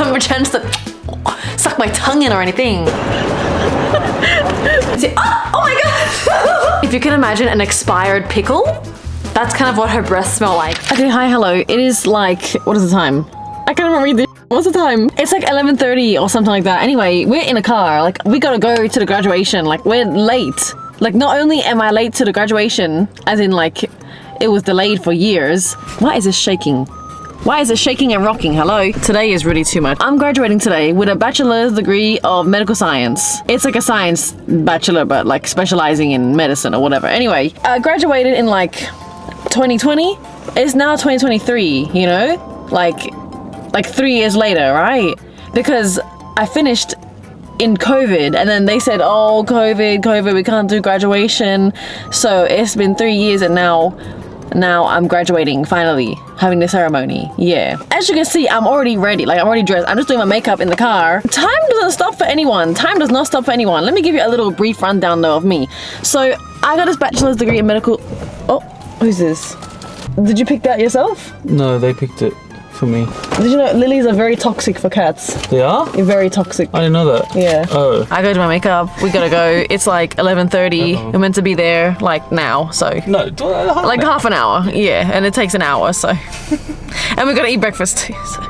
have a chance to suck my tongue in or anything. See, oh my god! If you can imagine an expired pickle, that's kind of what her breasts smell like. Okay, hi, hello. It is like, what is the time? I can't remember this. What's the time? It's like 11:30 or something like that. Anyway, we're in a car. Like, we gotta go to the graduation. Like, we're late. Like, not only am I late to the graduation, as in like, it was delayed for years. Why is this shaking? Why is it shaking and rocking? Hello? Today is really too much. I'm graduating today with a bachelor's degree of medical science. It's like a science bachelor, but like specializing in medicine or whatever. Anyway, I graduated in like 2020. It's now 2023, you know? Like 3 years later, right? Because I finished in COVID and then they said, oh, COVID, we can't do graduation. So it's been 3 years and now I'm graduating, finally, having the ceremony. Yeah. As you can see, I'm already ready. Like, I'm already dressed. I'm just doing my makeup in the car. Time doesn't stop for anyone. Time does not stop for anyone. Let me give you a little brief rundown though of me. So I got this bachelor's degree in medical... Oh, who's this? Did you pick that yourself? No, they picked it for me. Did you know lilies are very toxic for cats? They are? They're very toxic. I didn't know that. Yeah. Oh. I go to my makeup. We gotta go. It's like 11:30. We're meant to be there like now, so. No, like half an hour. Yeah, and it takes an hour, so. And we gotta eat breakfast too, so.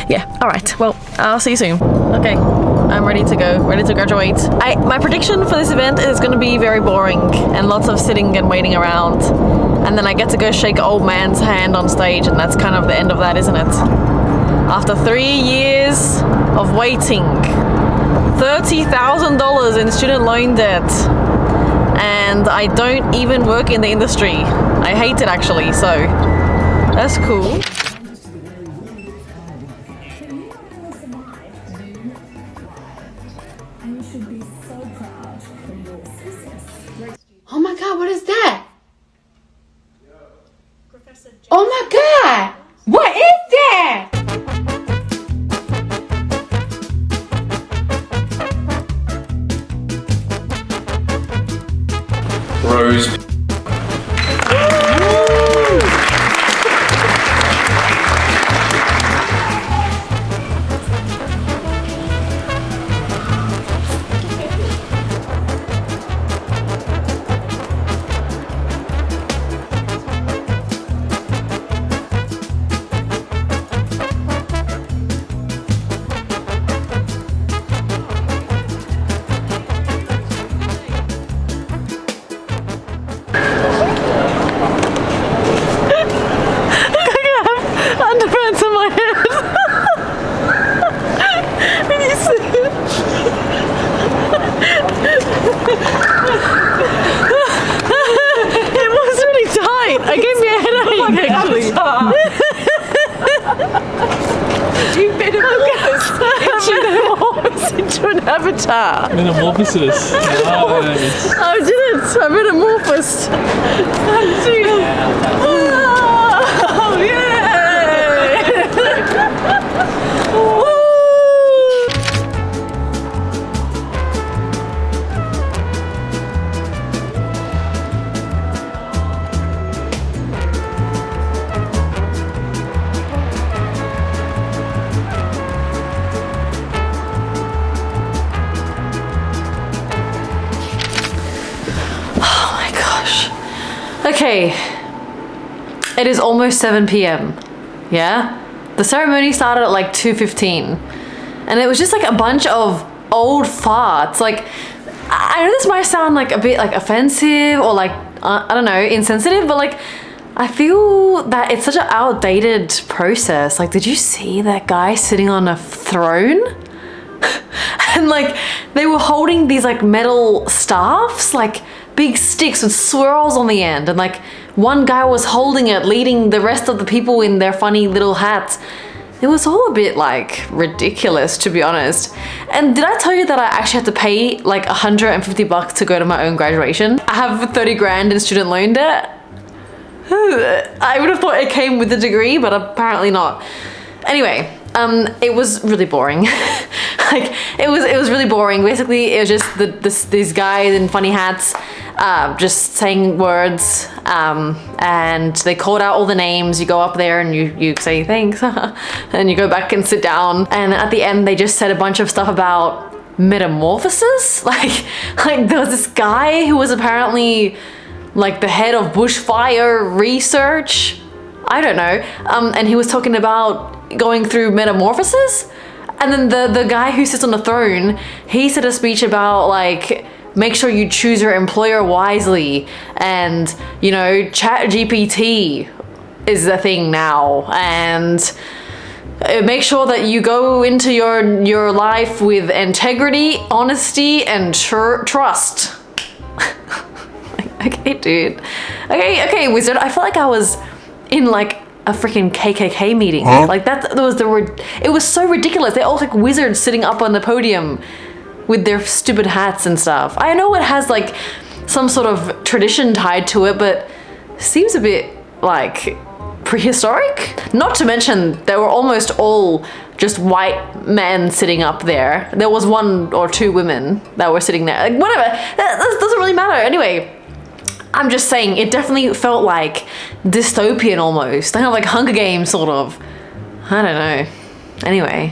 Yeah, alright. Well, I'll see you soon. Okay, I'm ready to go. Ready to graduate. My prediction for this event is gonna be very boring and lots of sitting and waiting around. And then I get to go shake an old man's hand on stage, and that's kind of the end of that, isn't it? After 3 years of waiting, $30,000 in student loan debt, and I don't even work in the industry. I hate it actually, so that's cool. Oh my god, what is that? Oh my god! What is that? Rose. Avatar. Metamorphosis. Nice. I did it. I metamorphosed. Oh, yay! Woo! Okay, it is almost 7 p.m. Yeah? The ceremony started at like 2:15 and it was just like a bunch of old farts. Like, I know this might sound like a bit like offensive or like, I don't know, insensitive, but like, I feel that it's such an outdated process. Like, did you see that guy sitting on a throne? And like, they were holding these like metal staffs, like big sticks with swirls on the end, and like one guy was holding it, leading the rest of the people in their funny little hats. It was all a bit like ridiculous, to be honest. And did I tell you that I actually had to pay like $150 to go to my own graduation? I have 30 grand in student loan debt. I would have thought it came with the degree, but apparently not. Anyway, it was really boring. Like, it was really boring. Basically, it was just these guys in funny hats just saying words and they called out all the names. You go up there and you say thanks, and you go back and sit down. And at the end, they just said a bunch of stuff about metamorphosis. Like there was this guy who was apparently like the head of bushfire research. I don't know. And he was talking about going through metamorphosis. And then the guy who sits on the throne, he said a speech about like, make sure you choose your employer wisely. And, you know, ChatGPT is the thing now. And make sure that you go into your life with integrity, honesty, and trust. Okay, dude. Okay, wizard. I feel like I was in like a freaking KKK meeting. Like that was it was so ridiculous. They're all like wizards sitting up on the podium with their stupid hats and stuff. I know it has like some sort of tradition tied to it, but seems a bit like prehistoric. Not to mention they were almost all just white men sitting up there. There was 1 or 2 women that were sitting there. Like whatever, that doesn't really matter. Anyway, I'm just saying it definitely felt like dystopian almost. Kind of like Hunger Games sort of. I don't know. Anyway,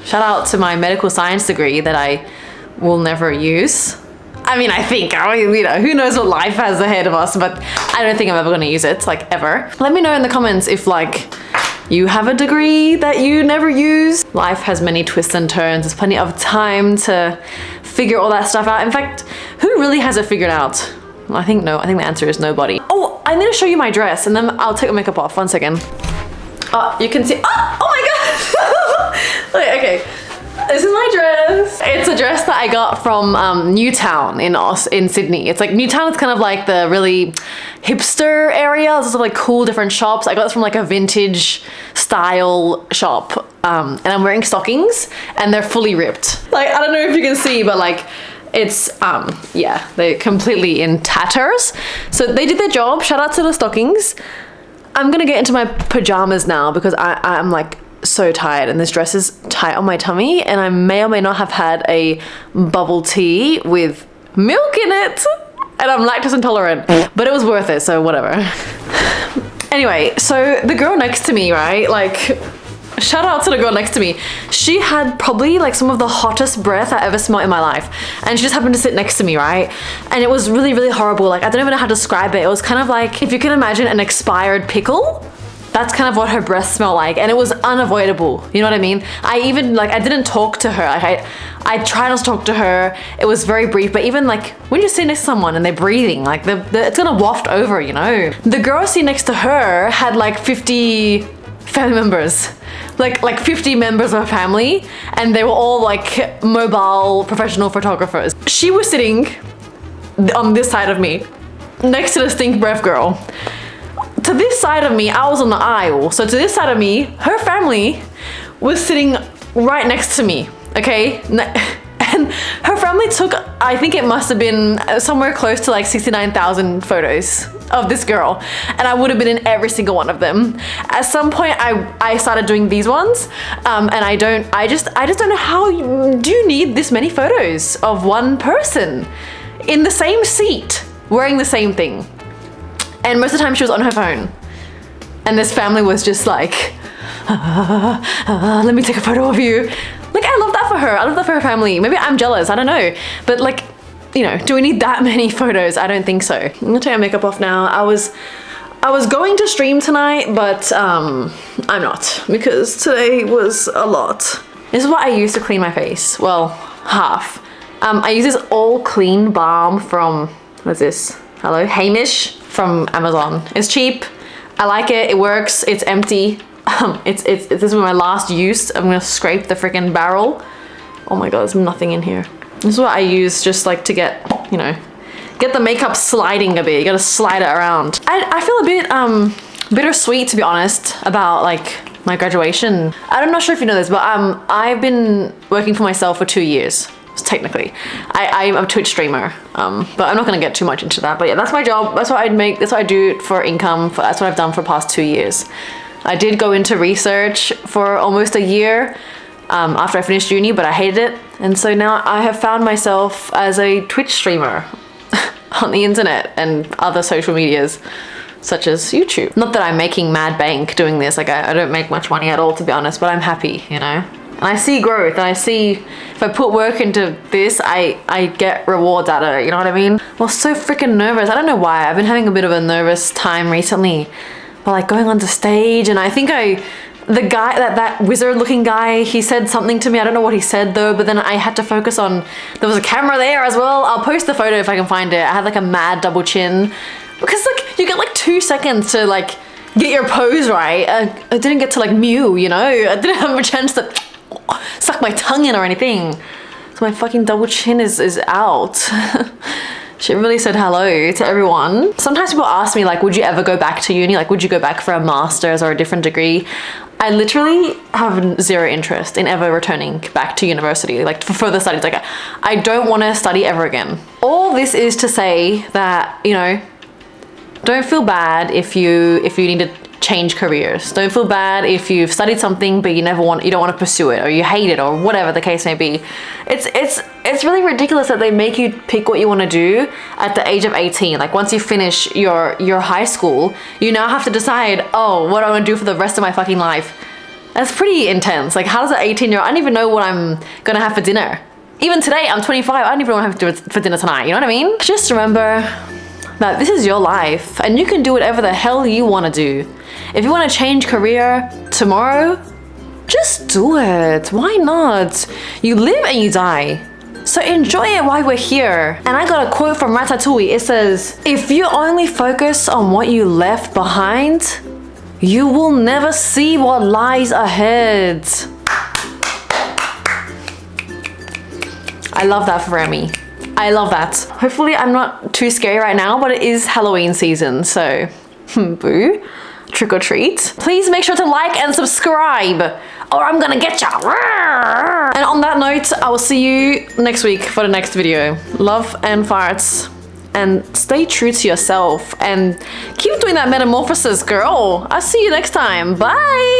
shout out to my medical science degree that I will never use. I mean, you know, who knows what life has ahead of us, but I don't think I'm ever gonna use it, like ever. Let me know in the comments if like you have a degree that you never use. Life has many twists and turns. There's plenty of time to figure all that stuff out. In fact, who really has it figured out? I think no. I think the answer is nobody. Oh, I'm gonna show you my dress and then I'll take the makeup off. 1 second. Oh, you can see. Oh my god! Okay. This is my dress. It's a dress that I got from Newtown in Sydney. It's like Newtown is kind of like the really hipster area. There's also like cool different shops. I got this from like a vintage style shop. And I'm wearing stockings and they're fully ripped. Like, I don't know if you can see, but like it's, yeah, they're completely in tatters. So they did their job. Shout out to the stockings. I'm gonna get into my pajamas now because I'm like so tired and this dress is tight on my tummy and I may or may not have had a bubble tea with milk in it and I'm lactose intolerant, but it was worth it, so whatever. Anyway, so the girl next to me, right, like shout out to the girl next to me. She had probably like some of the hottest breath I ever smelled in my life. And she just happened to sit next to me, right? And it was really, really horrible. Like, I don't even know how to describe it. It was kind of like, if you can imagine an expired pickle, that's kind of what her breath smelled like. And it was unavoidable. You know what I mean? I didn't talk to her. Like, I tried not to talk to her. It was very brief, but even like when you sit next to someone and they're breathing, like it's gonna waft over, you know? The girl sitting next to her had like 50 family members. Like 50 members of her family, and they were all like mobile professional photographers. She was sitting on this side of me, next to the stink breath girl. To this side of me, I was on the aisle. So to this side of me, her family was sitting right next to me, okay? And her family took, I think it must have been somewhere close to like 69,000 photos of this girl. And I would have been in every single one of them. At some point, I started doing these ones. And I just don't know how do you need this many photos of one person in the same seat, wearing the same thing. And most of the time she was on her phone. And this family was just like, let me take a photo of you. Like, I love that for her. I love that for her family. Maybe I'm jealous, I don't know. But like, you know, do we need that many photos? I don't think so. I'm gonna take my makeup off now. I was going to stream tonight, but I'm not, because today was a lot. This is what I use to clean my face. Well, half. I use this all clean balm from, what's this? Hello, Hamish from Amazon. It's cheap. I like it. It works. It's empty. This is my last use. I'm gonna scrape the freaking barrel. Oh my god, there's nothing in here. This is what I use just like to get, you know, get the makeup sliding a bit. You gotta slide it around. I feel a bit bittersweet, to be honest, about like my graduation. I'm not sure if you know this, but I've been working for myself for 2 years. Technically, I'm a Twitch streamer, but I'm not gonna get too much into that. But yeah, that's my job. That's what I make. That's what I do for income. That's what I've done for the past 2 years. I did go into research for almost a year after I finished uni, but I hated it. And so now I have found myself as a Twitch streamer on the internet and other social medias. such as YouTube. Not that I'm making mad bank doing this, like I don't make much money at all, to be honest, but I'm happy, you know? And I see growth, and I see if I put work into this, I get rewards out of it, you know what I mean? I was so freaking nervous. I don't know why. I've been having a bit of a nervous time recently. But like going onto stage, and I think the guy, that wizard looking guy, he said something to me. I don't know what he said though, but then I had to focus on, there was a camera there as well. I'll post the photo if I can find it. I had like a mad double chin. Because like, you get like 2 seconds to like get your pose right. I didn't get to like mew, you know? I didn't have a chance to suck my tongue in or anything. So my fucking double chin is out. She really said hello to everyone. Sometimes people ask me like, would you ever go back to uni? Like, would you go back for a master's or a different degree? I literally have zero interest in ever returning back to university, like for further studies. Like, I don't want to study ever again. All this is to say that, you know, don't feel bad if you need to change careers. Don't feel bad if you've studied something but you don't want to pursue it, or you hate it, or whatever the case may be. It's really ridiculous that they make you pick what you want to do at the age of 18. Like once you finish your high school, you now have to decide, oh, what do I want to do for the rest of my fucking life? That's pretty intense. Like, how does an 18-year-old, I don't even know what I'm gonna have for dinner. Even today, I'm 25, I don't even know what I'm gonna have for dinner tonight, you know what I mean? Just remember that this is your life and you can do whatever the hell you want to do. If you want to change career tomorrow, just do it. Why not? You live and you die. So enjoy it while we're here. And I got a quote from Ratatouille. It says, if you only focus on what you left behind, you will never see what lies ahead. I love that for Remy. I love that. Hopefully I'm not too scary right now, but it is Halloween season, so boo. Trick or treat. Please make sure to like and subscribe, or I'm gonna get ya. And on that note, I will see you next week for the next video. Love and farts, and stay true to yourself, and keep doing that metamorphosis, girl. I'll see you next time. Bye.